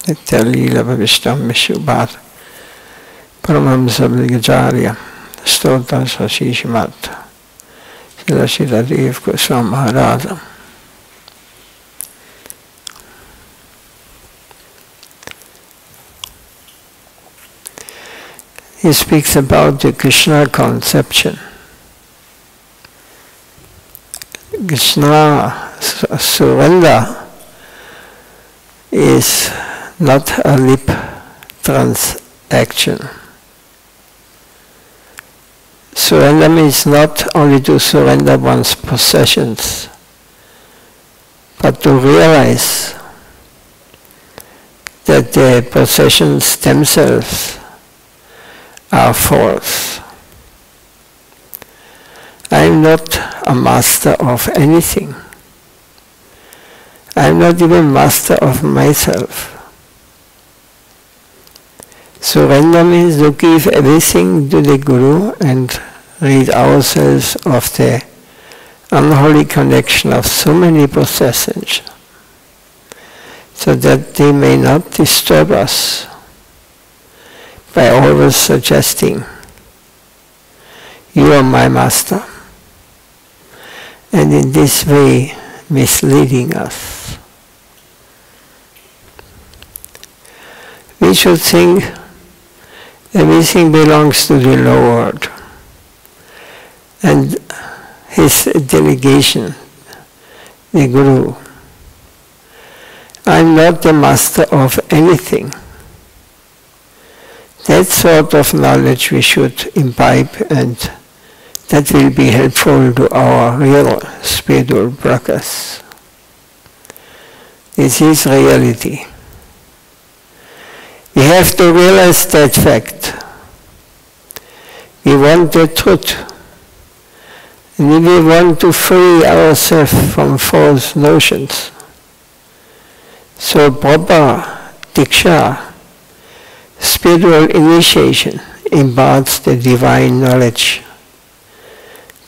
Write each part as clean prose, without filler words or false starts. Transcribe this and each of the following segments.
Nityalila Bhavishtam Vishubhat Paramhamsa Brigacharya Stota Sashishimat Srila Dev Goswami Maharaj. He speaks about the Krishna conception. Krishna surrender is not a lip transaction. Surrender means not only to surrender one's possessions, but to realize that the possessions themselves are false. I am not a master of anything. I am not even master of myself. Surrender means to give everything to the Guru and rid ourselves of the unholy connection of so many possessions, so that they may not disturb us by always suggesting, "You are my master," and in this way misleading us. We should think everything belongs to the Lord and His delegation, the Guru. I am not the master of anything. That sort of knowledge we should imbibe, and that will be helpful to our real spiritual progress. This is reality. We have to realize that fact. We want the truth. And we want to free ourselves from false notions. So proper diksha, spiritual initiation, imparts the divine knowledge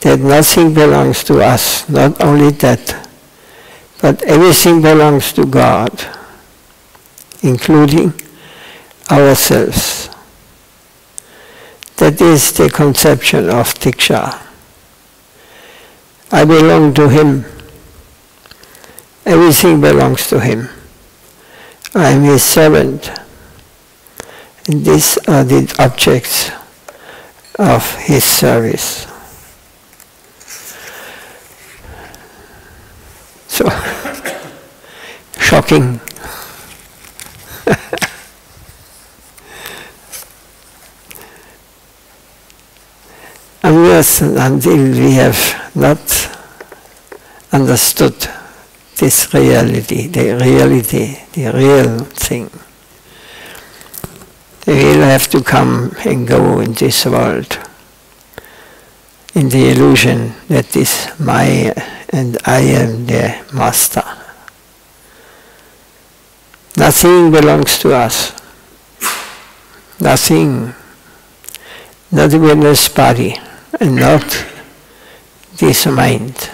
that nothing belongs to us, not only that, but everything belongs to God, including ourselves. That is the conception of diksha. I belong to Him. Everything belongs to Him. I am His servant. And these are the objects of His service. So, shocking. Unless and until we have not understood this reality, the real thing, we will have to come and go in this world in the illusion that is my and I am the master. Nothing belongs to us. Nothing, not even this body, and not this mind.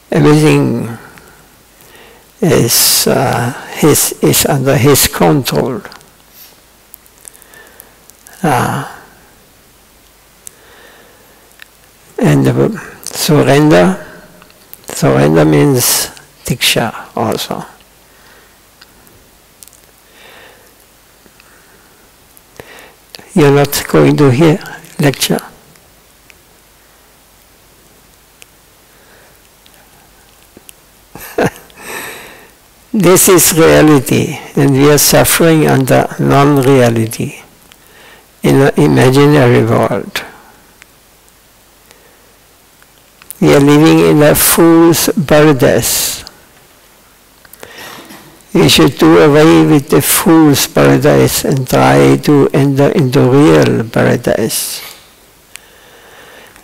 Everything is under His control. And surrender means diksha also. You're not going to hear lecture. This is reality, and we are suffering under non-reality in an imaginary world. We are living in a fool's paradise. We should do away with the fool's paradise and try to enter into real paradise.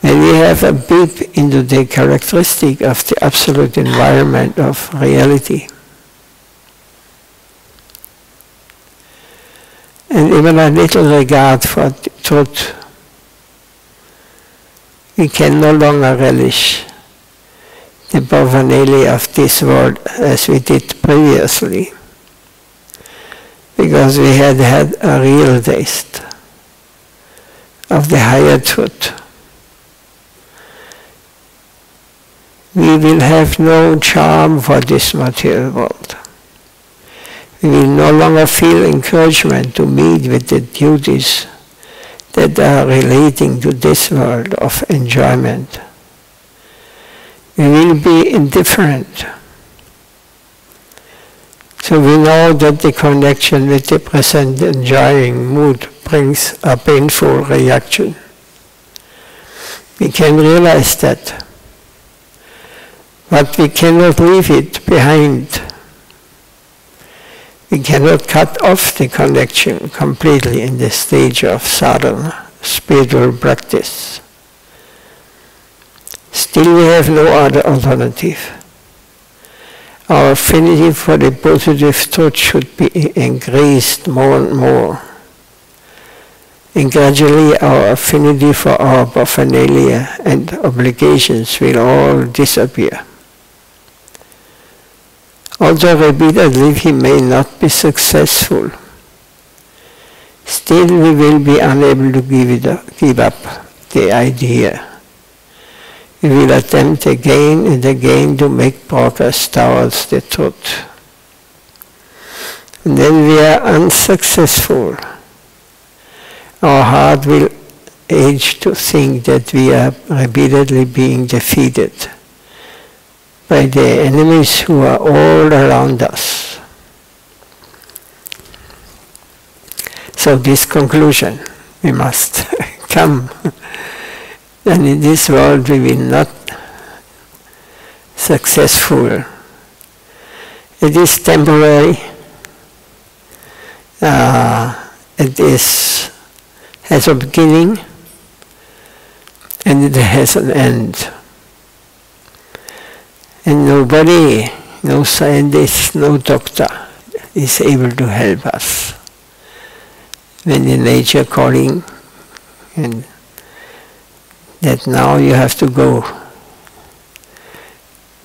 When we have a peep into the characteristic of the absolute environment of reality, and even a little regard for truth, we can no longer relish the paraphernalia of this world as we did previously. because we had had a real taste of the higher truth. We will have no charm for this material world. We will no longer feel encouragement to meet with the duties that are relating to this world of enjoyment. We will be indifferent. So we know that the connection with the present enjoying mood brings a painful reaction. We can realize that, but we cannot leave it behind. We cannot cut off the connection completely in the stage of sadhana, spiritual practice. Still we have no other alternative. Our affinity for the positive truth should be increased more and more. And gradually our affinity for our paraphernalia and obligations will all disappear. Although repeatedly we may not be successful, still we will be unable to give up the idea. We will attempt again and again to make progress towards the truth. And then we are unsuccessful. Our heart will age to think that we are repeatedly being defeated by the enemies who are all around us. So this conclusion we must come. And in this world we will not successful. It is temporary. It has a beginning and it has an end. And nobody, no scientist, no doctor is able to help us when the nature calling and that now you have to go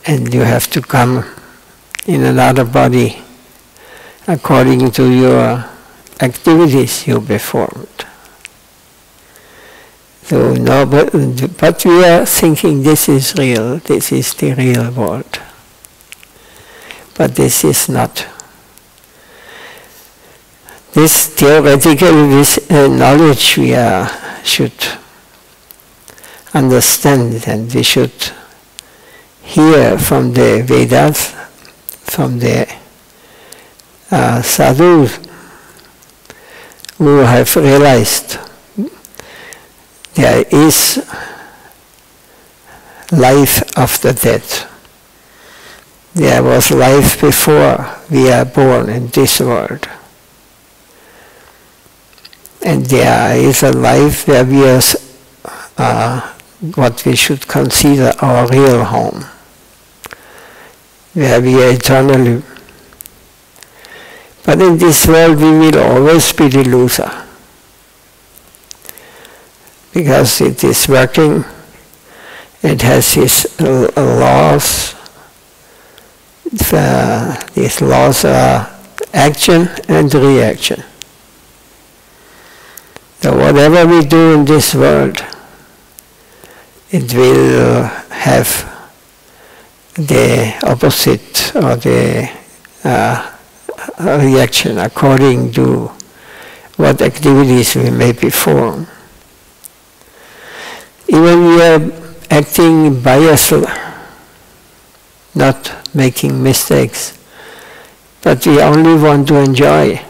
and you have to come in another body according to your activities you performed. So no, but we are thinking this is real, this is the real world. But this is not. This theoretical knowledge we should understand, and we should hear from the Vedas, from the sadhus who have realized there is life after death. There was life before we are born in this world. And there is a life where we are what we should consider our real home, where we are eternally. But in this world we will always be the loser, because it is working, it has its laws. These laws are action and reaction. So whatever we do in this world, it will have the opposite or the reaction according to what activities we may perform. Even we are acting biasly, not making mistakes, but we only want to enjoy.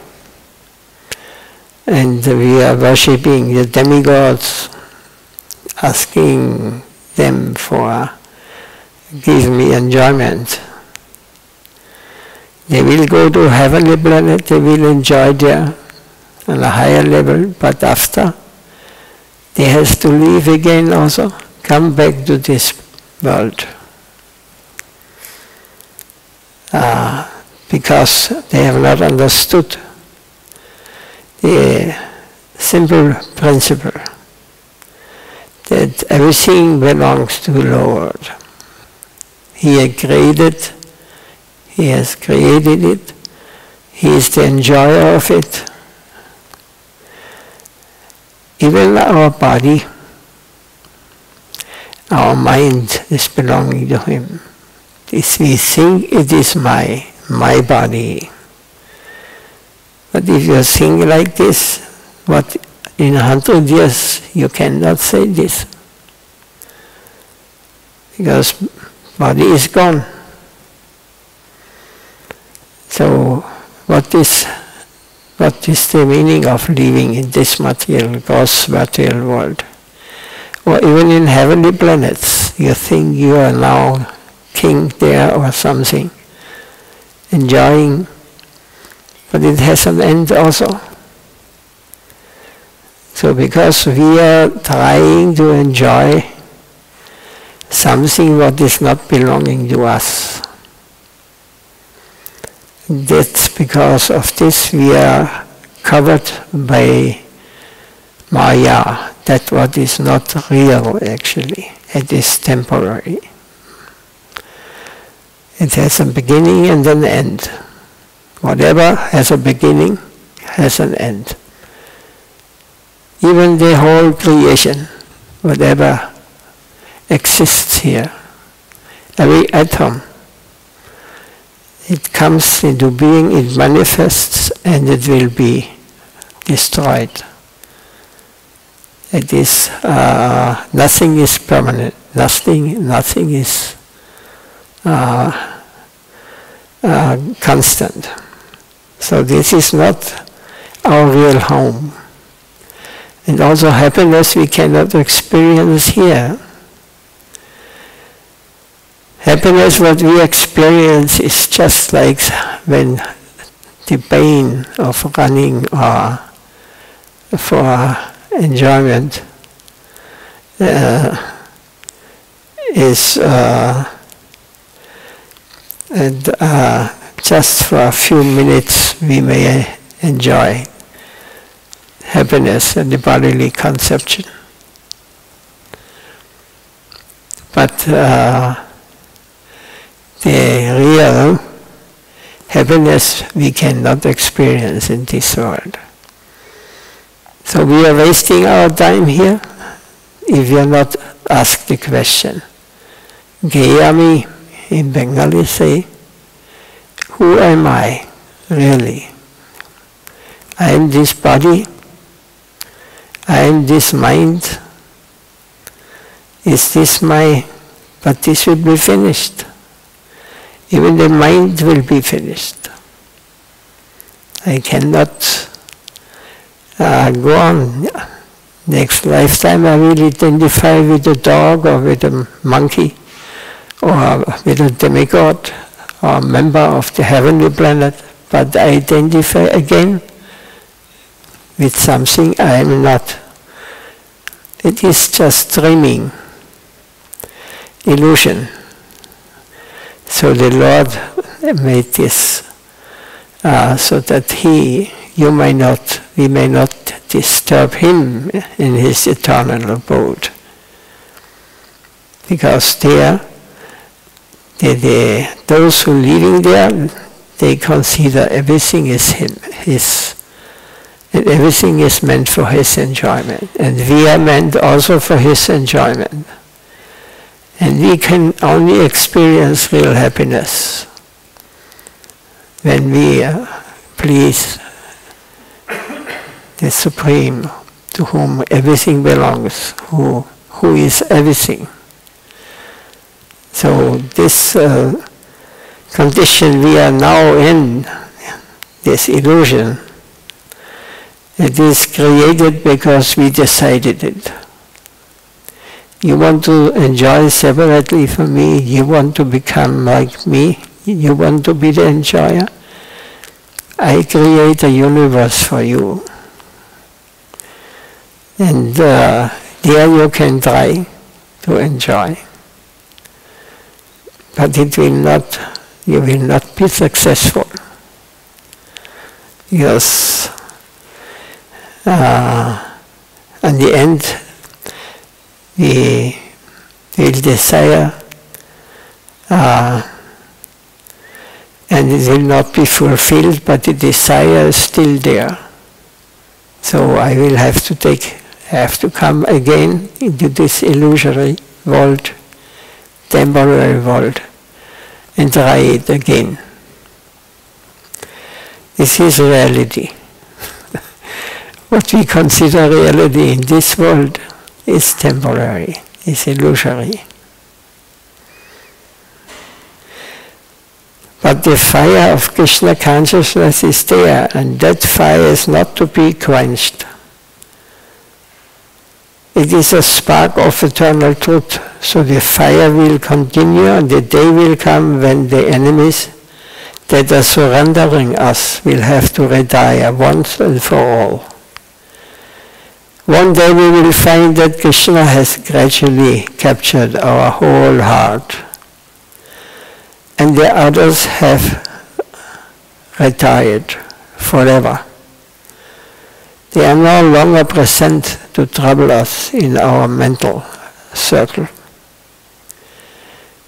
And we are worshipping the demigods, asking them for give me enjoyment. They will go to heavenly planet, they will enjoy there on a higher level, but after they have to leave again also, come back to this world. Because they have not understood the simple principle that everything belongs to the Lord. He has created it, He is the enjoyer of it. Even our body, our mind is belonging to him. If we think it is my body, but if you think like this, what in 100 years you cannot say this, because body is gone. So what is the meaning of living in this material, gross material world? Or even in heavenly planets, you think you are now king there or something, enjoying, but it has an end also. So because we are trying to enjoy something what is not belonging to us, that's because of this we are covered by Maya, that what is not real actually, it is temporary. It has a beginning and an end. Whatever has a beginning has an end. Even the whole creation, whatever exists here, every atom, it comes into being, it manifests, and it will be destroyed. It is nothing is permanent. Nothing is constant. So this is not our real home. And also happiness we cannot experience here. Happiness what we experience is just like when the pain of running or for enjoyment is just for a few minutes we may enjoy happiness and the bodily conception. But the real happiness we cannot experience in this world. So we are wasting our time here if we are not asked the question. Gayami in Bengali say, who am I really? I am this body, I am this mind. Is this my, but this will be finished. Even the mind will be finished. I cannot go on. Next lifetime I will identify with a dog or with a monkey or with a demigod or a member of the heavenly planet, but I identify again with something I am not. It is just dreaming, illusion. So the Lord made this so that we may not disturb him in his eternal abode. Because there, those who are living there, they consider everything is his, and everything is meant for his enjoyment. And we are meant also for his enjoyment. And we can only experience real happiness when we please the Supreme, to whom everything belongs, who is everything. So this condition we are now in, this illusion, it is created because we decided it. You want to enjoy separately from me, you want to become like me, you want to be the enjoyer. I create a universe for you. And there you can try to enjoy. But you will not be successful. Because in the end, we will desire and it will not be fulfilled, but the desire is still there. So I will have to come again into this illusory world, temporary world, and try it again. This is reality. What we consider reality in this world is temporary, is illusory. But the fire of Krishna consciousness is there, and that fire is not to be quenched. It is a spark of eternal truth, so the fire will continue, and the day will come when the enemies that are surrendering us will have to retire once and for all. One day we will find that Krishna has gradually captured our whole heart, and the others have retired forever. They are no longer present to trouble us in our mental circle.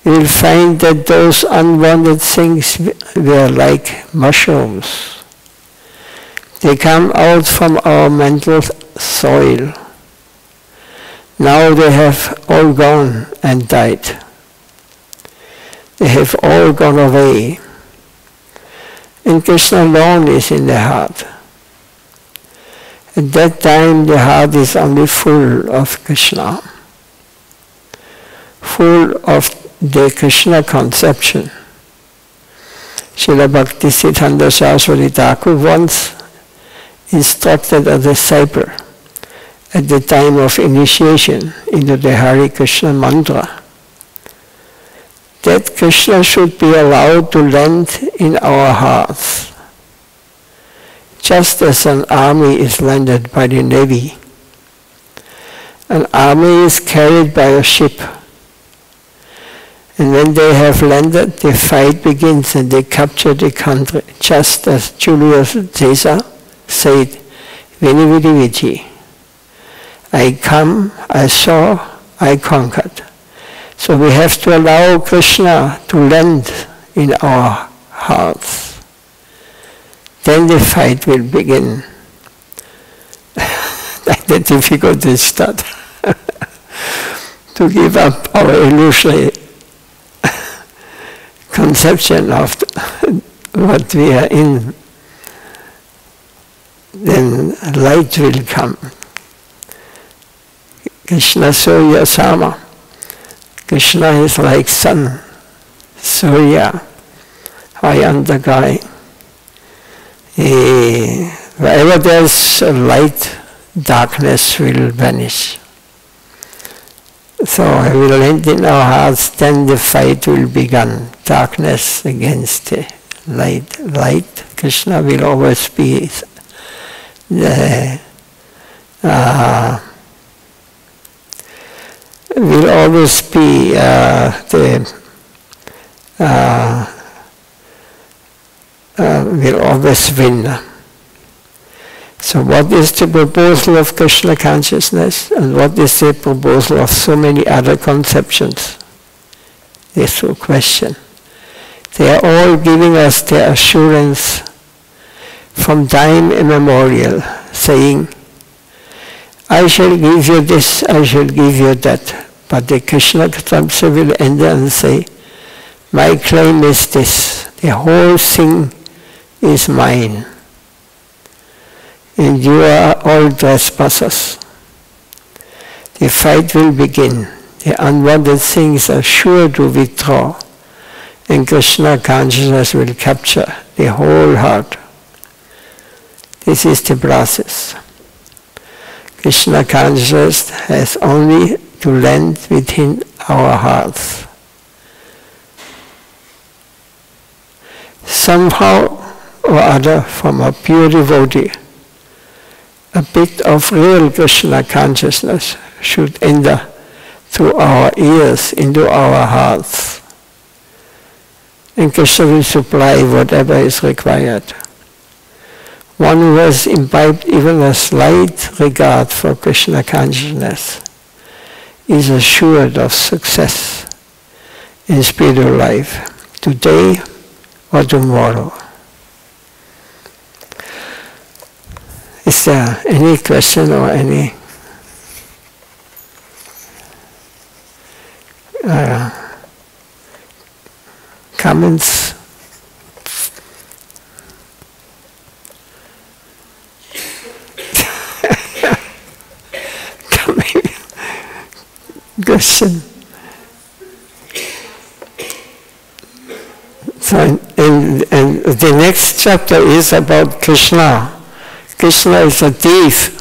You will find that those unwanted things were like mushrooms. They come out from our mental soil. Now they have all gone and died. They have all gone away. And Krishna alone is in the heart. At that time the heart is only full of Krishna, full of the Krishna conception. Srila Bhakti Siddhanta Saraswati Thakur once instructed a disciple at the time of initiation into the Hare Krishna mantra that Krishna should be allowed to land in our hearts, just as an army is landed by the navy. An army is carried by a ship, and when they have landed, the fight begins and they capture the country, just as Julius Caesar said, Veni Vidi Vici. I come, I saw, I conquered. So we have to allow Krishna to land in our hearts. Then the fight will begin. The difficulty start to give up our illusory conception of what we are in. Then light will come. Krishna Surya Sama. Krishna is like sun, Surya, high on the sky. Wherever there's light, darkness will vanish. So I will land in our hearts, then the fight will begin. Darkness against the light. Light, Krishna will always be the will always be will always win. So what is the proposal of Krishna consciousness, and what is the proposal of so many other conceptions? This is the question. They are all giving us their assurance from time immemorial, saying, I shall give you this, I shall give you that. But the Krishna conception will enter and say, my claim is this, the whole thing is mine. And you are all trespassers. The fight will begin. The unwanted things are sure to withdraw, and Krishna consciousness will capture the whole heart. This is the process. Krishna consciousness has only to land within our hearts. Somehow or other, from a pure devotee, a bit of real Krishna consciousness should enter through our ears into our hearts. And Krishna will supply whatever is required. One who has imbibed even a slight regard for Krishna consciousness is assured of success in spiritual life, today or tomorrow. Is there any question or any comments? Question. So, and the next chapter is about Krishna. Krishna is a thief.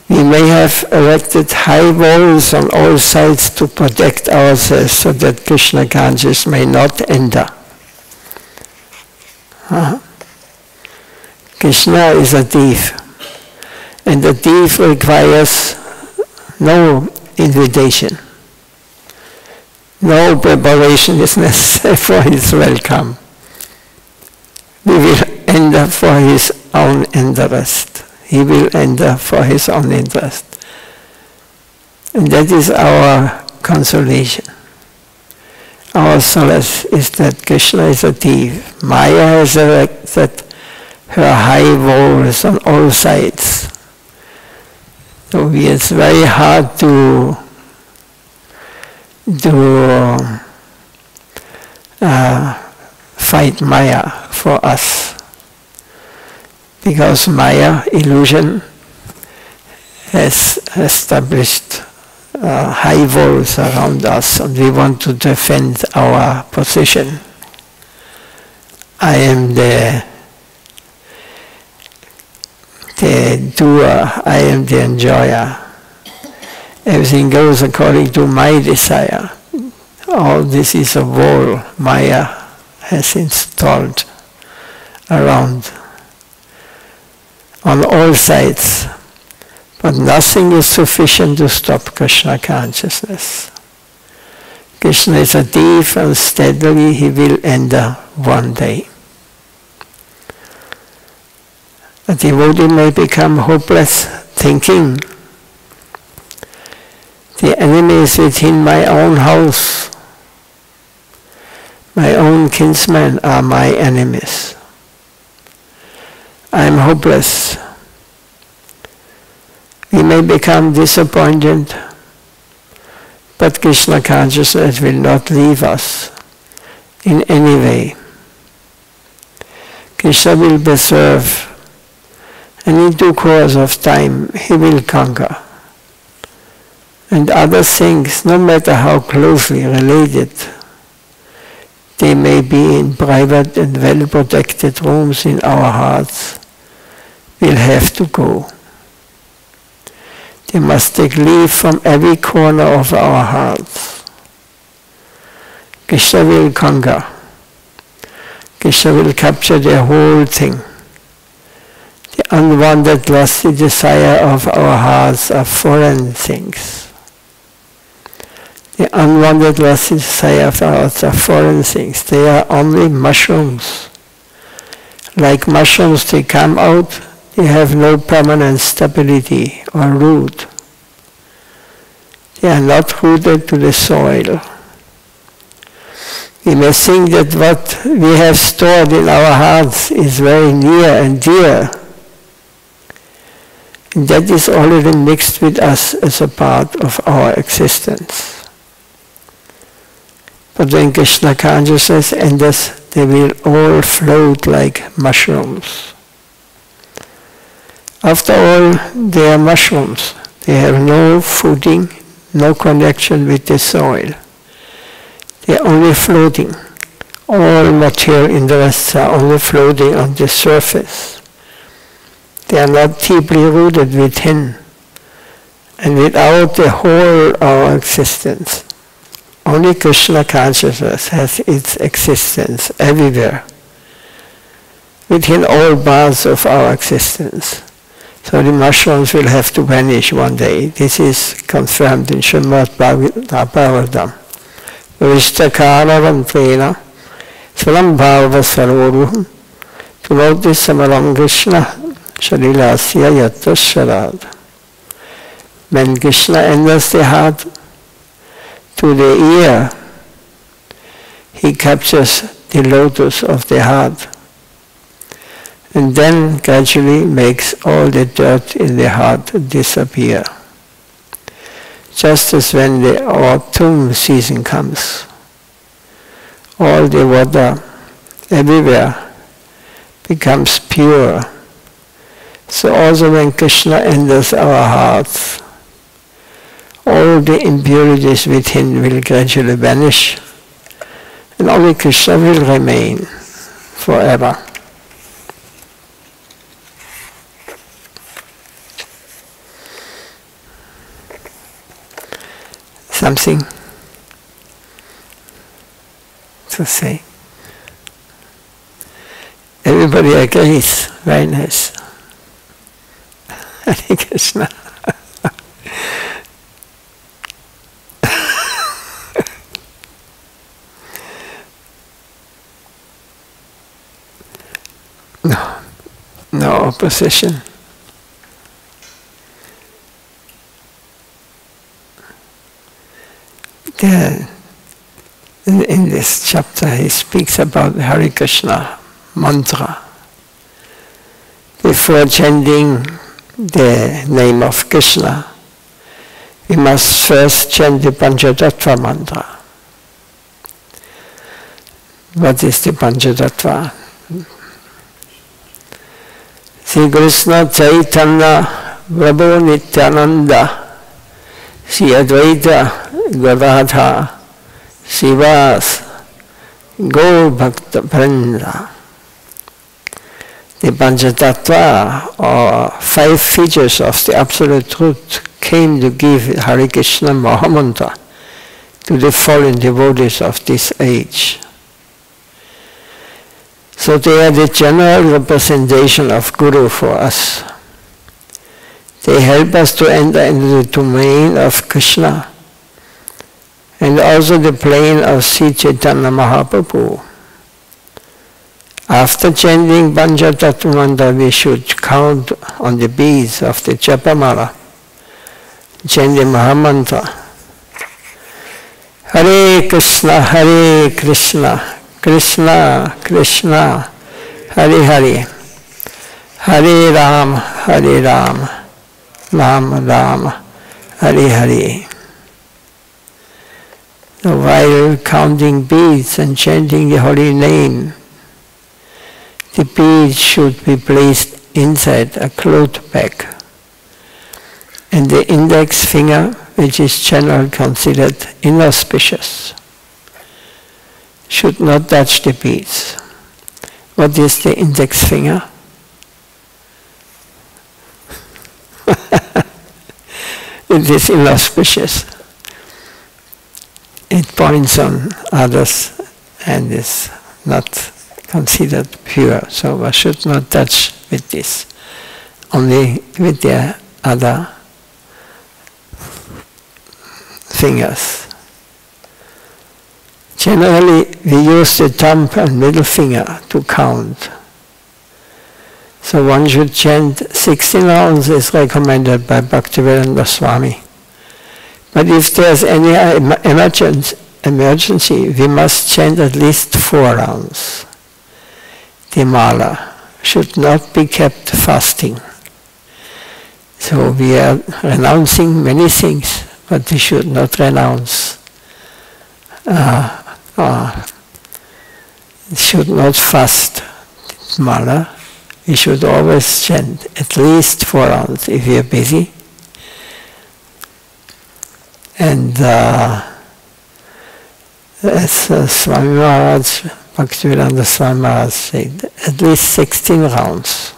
We may have erected high walls on all sides to protect ourselves so that Krishna consciousness may not enter. Krishna is a thief. And the thief requires no invitation. No preparation is necessary for his welcome. We will enter for his own interest. He will enter for his own interest. And that is our consolation. Our solace is that Krishna is a thief. Maya has erected her high walls on all sides. So it's very hard to fight Maya for us, because Maya, illusion, has established high walls around us, and we want to defend our position. I am the doer, I am the enjoyer. Everything goes according to my desire. All this is a wall Maya has installed around on all sides. But nothing is sufficient to stop Krishna consciousness. Krishna is a thief, and steadily he will enter one day. A devotee may become hopeless, thinking, the enemy is within my own house. My own kinsmen are my enemies. I am hopeless. We may become disappointed, but Krishna consciousness will not leave us in any way. Krishna will preserve, and in due course of time he will conquer. And other things, no matter how closely related, they may be in private and well-protected rooms in our hearts, will have to go. They must take leave from every corner of our hearts. Krishna will conquer. Krishna will capture the whole thing. The unwanted lusty desire of our hearts are foreign things. The unwanted lusty desire of our hearts are foreign things. They are only mushrooms. Like mushrooms, they come out, they have no permanent stability or root. They are not rooted to the soil. We may think that what we have stored in our hearts is very near and dear. And that is already mixed with us as a part of our existence. But when Krishna consciousness enters, they will all float like mushrooms. After all, they are mushrooms. They have no footing, no connection with the soil. They are only floating. All material interests are only floating on the surface. They are not deeply rooted within. And without the whole our existence, only Krishna consciousness has its existence everywhere, within all parts of our existence. So the mushrooms will have to vanish one day. This is confirmed in Srimad Bhagavatam. Vistakaravam Trena Swalam Bhava Sarvaruham Tunoti Samaram Krishna Sharilasya Yatasharad. When Krishna enters the heart, to the ear, he captures the lotus of the heart, and then gradually makes all the dirt in the heart disappear. Just as when the autumn season comes, all the water everywhere becomes pure. So also when Krishna enters our hearts, all the impurities within will gradually vanish, and only Krishna will remain forever. Something to say? Everybody agrees. Very nice. Hare Krishna. No opposition. In this chapter he speaks about the Hare Krishna mantra. Before chanting the name of Krishna, we must first chant the Panchatattva mantra. What is the Panchatattva? Sri Krishna Chaitanya Prabhu Nityananda Sri Advaita Gadadhara Srivas Go Bhakta Vrinda. The Panchatattva, or 5 features of the Absolute Truth, came to give Hare Krishna Mahamantra to the fallen devotees of this age. So they are the general representation of Guru for us. They help us to enter into the domain of Krishna and also the plane of Sri Chaitanya Mahaprabhu. After chanting Panchatattva mantra, we should count on the beads of the Japamala, chant the Mahamantra. Hare Krishna, Krishna Krishna, Hare Hare, Hare Ram, Ram Ram, Hare Hare. So while counting beads and chanting the holy name, the beads should be placed inside a cloth bag, and the index finger, which is generally considered inauspicious, should not touch the beads. What is the index finger? It is inauspicious. It points on others and is not considered pure, so one should not touch with this, only with the other fingers. Generally, we use the thumb and middle finger to count. So one should chant 16 rounds is recommended by Bhaktivedanta Swami. But if there's any emergency, we must chant at least 4 rounds. The mala should not be kept fasting. So we are renouncing many things, but we should not renounce, should not fast mala. We should always chant at least 4 rounds if we are busy. And as Swami Maharaj, Bhaktivedanta Swami Maharaj said, at least 16 rounds.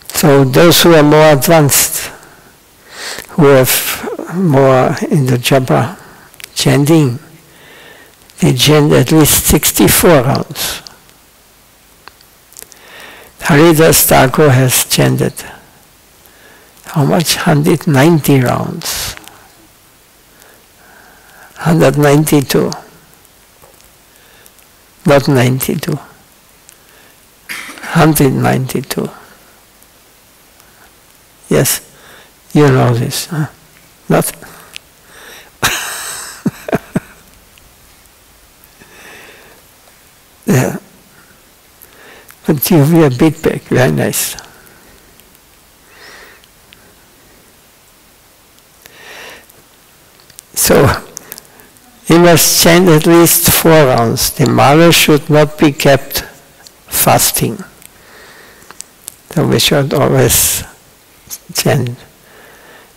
So those who are more advanced, who have more in the japa chanting, they chant at least 64 rounds. Haridas Thakur has chanted how much? 190 rounds. 192. Not 92. 192. Yes, you know this. Huh? Not. Yeah. But you wear a big bag, very nice. So, you must chant at least 4 rounds. The mala should not be kept fasting. So we should always chant.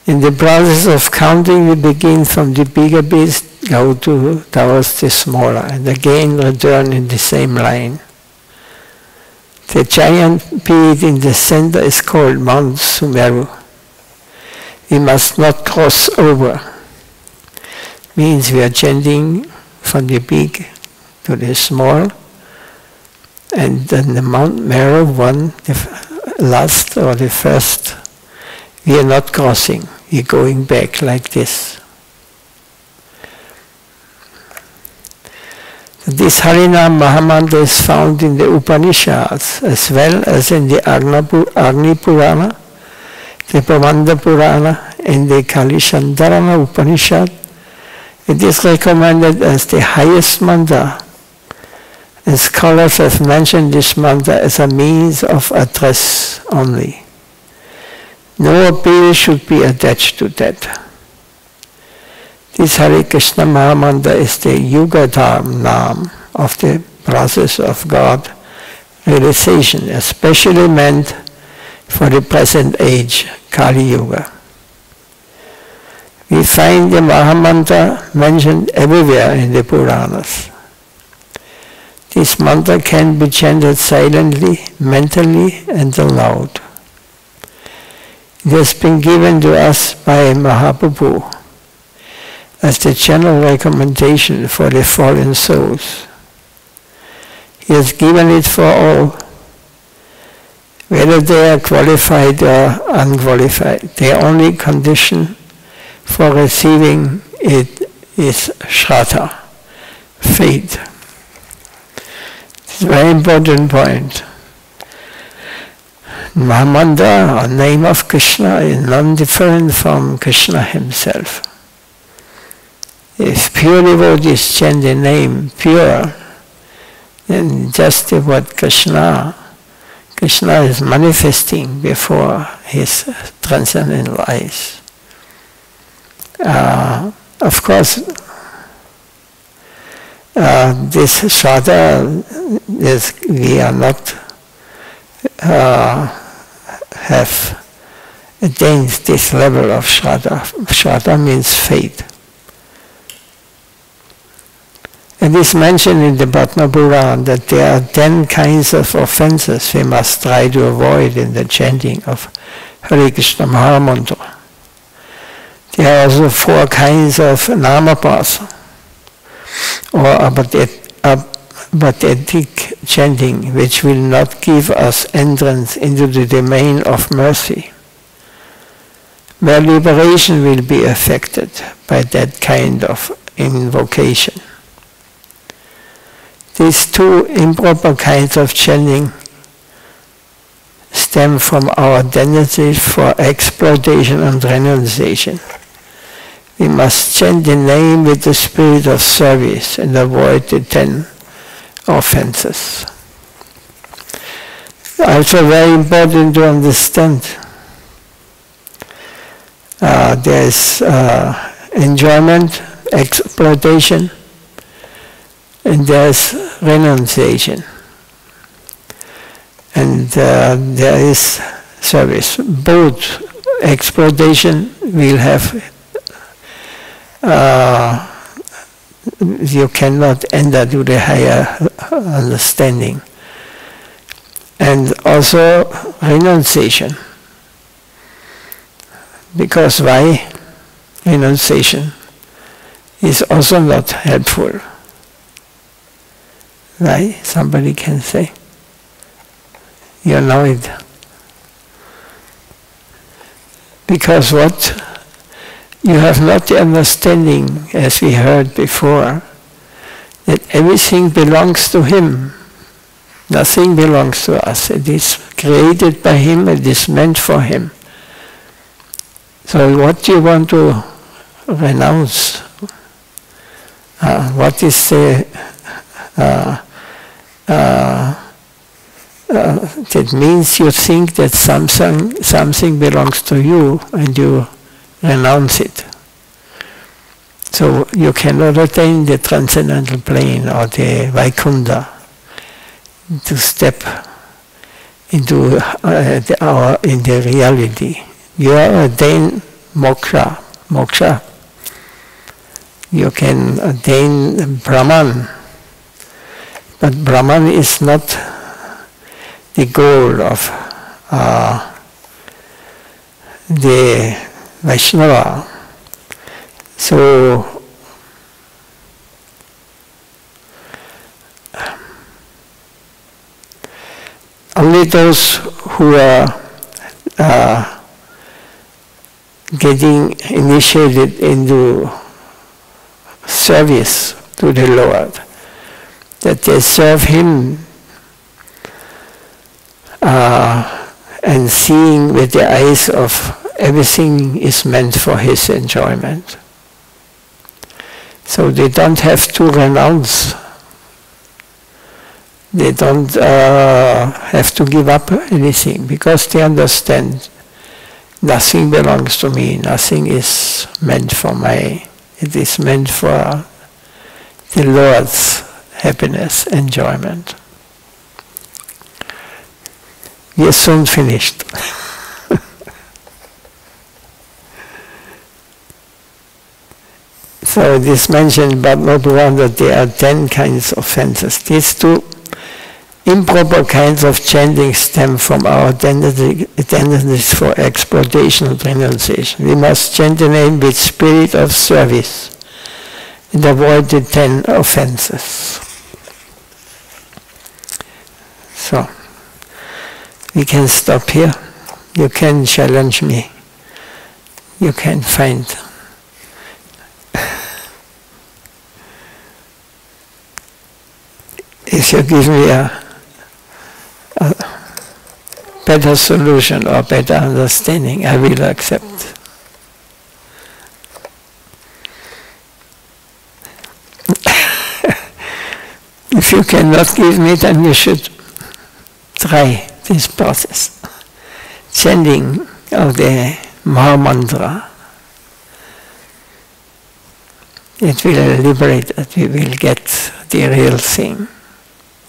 In the process of counting, we begin from the bigger beast, go towards the smaller, and again return in the same line. The giant bead in the center is called Mount Sumeru. We must not cross over. Means we are chanting from the big to the small, and then the Mount Meru one, the last or the first, we are not crossing. We are going back like this. This Harinam Mahamantra is found in the Upanishads as well as in the Agni Purana, the Brahmanda Purana, and the Kalishandarana Upanishad. It is recommended as the highest mantra, and scholars have mentioned this mantra as a means of address only. No appeal should be attached to that. This Hare Krishna Mahamantra is the Yugadharm Nam of the process of God realization, especially meant for the present age, Kali Yuga. We find the Mahamantra mentioned everywhere in the Puranas. This mantra can be chanted silently, mentally, and aloud. It has been given to us by Mahaprabhu as the general recommendation for the fallen souls. He has given it for all, whether they are qualified or unqualified. The only condition for receiving it is Shraddha, faith. It's a very important point. Mahamantra, or name of Krishna, is non-different from Krishna himself. If pure devotees chant the name pure, then just the word Krishna is manifesting before his transcendental eyes. Of course, this Shraddha, we are not have attained this level of Shraddha. Shraddha means faith. It is mentioned in the Padma Purana that there are 10 kinds of offenses we must try to avoid in the chanting of Hare Krishna Mahamantra. There are also 4 kinds of namapas, or apathetic chanting, which will not give us entrance into the domain of mercy, where liberation will be affected by that kind of invocation. These 2 improper kinds of chanting stem from our tendency for exploitation and renunciation. We must chant the name with the spirit of service and avoid the 10 offenses. Also very important to understand, there is enjoyment, exploitation, and there is renunciation. And there is service. Both exploitation will have, you cannot enter to the higher understanding. And also renunciation. Because why? Renunciation is also not helpful. Why? Somebody can say. You know it. Because what? You have not the understanding, as we heard before, that everything belongs to Him. Nothing belongs to us. It is created by Him, it is meant for Him. So what do you want to renounce? What is the that means you think that something belongs to you and you renounce it. So you cannot attain the transcendental plane or the Vaikuntha to step into in the reality. You attain moksha. Moksha. You can attain Brahman. But Brahman is not the goal of the Vaishnava. So only those who are getting initiated into service to the Lord, that they serve Him and seeing with the eyes of everything is meant for His enjoyment. So they don't have to renounce. They don't have to give up anything, because they understand nothing belongs to me, nothing is meant for it is meant for the Lord's happiness, enjoyment. We are soon finished. So it is mentioned, but not one, that there are 10 kinds of offenses. These 2 improper kinds of chanting stem from our tendencies for exploitation and renunciation. We must chant the name with spirit of service and avoid the 10 offenses. So, we can stop here. You can challenge me. You can find. If you give me a better solution or better understanding, I will accept. If you cannot give me, then you should try this process. Chanting of the Maha Mantra. It will liberate us, we will get the real thing.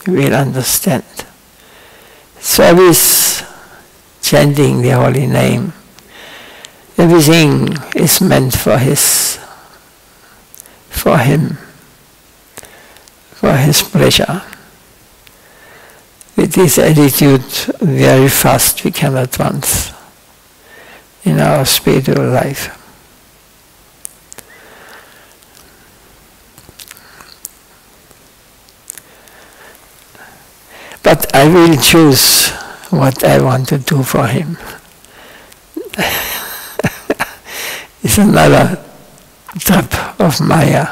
We will understand. Service, chanting the holy name, everything is meant for Him, for His pleasure. With this attitude, very fast we can advance in our spiritual life. But I will choose what I want to do for Him. It's another trap of Maya.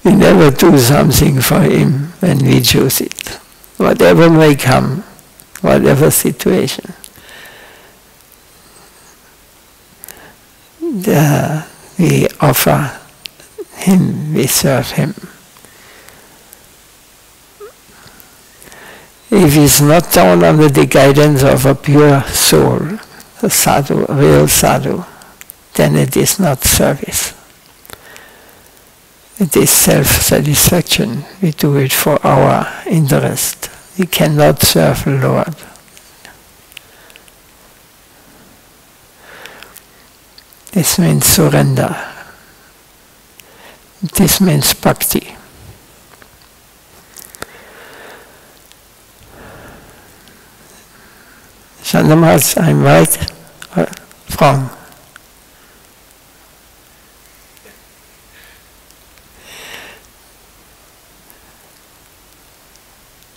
We never do something for Him when we choose it. Whatever may come, whatever situation. We offer Him, we serve Him. If it's not done under the guidance of a pure soul, a sadhu, a real sadhu, then it is not service. It is self-satisfaction. We do it for our interest. We cannot serve the Lord. This means surrender. This means bhakti. Maharaj, I'm right or wrong?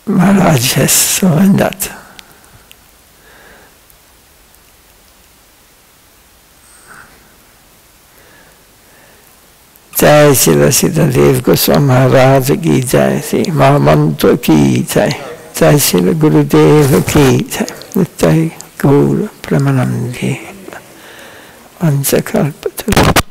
Maharaj has surrendered. Jai Srila Sitadev Goswami Maharaj ki jai, Sri Mahamantra ki jai, Jai Srila Gurudev ki jai. Jai Gaur Pramanandi Vansakalpata.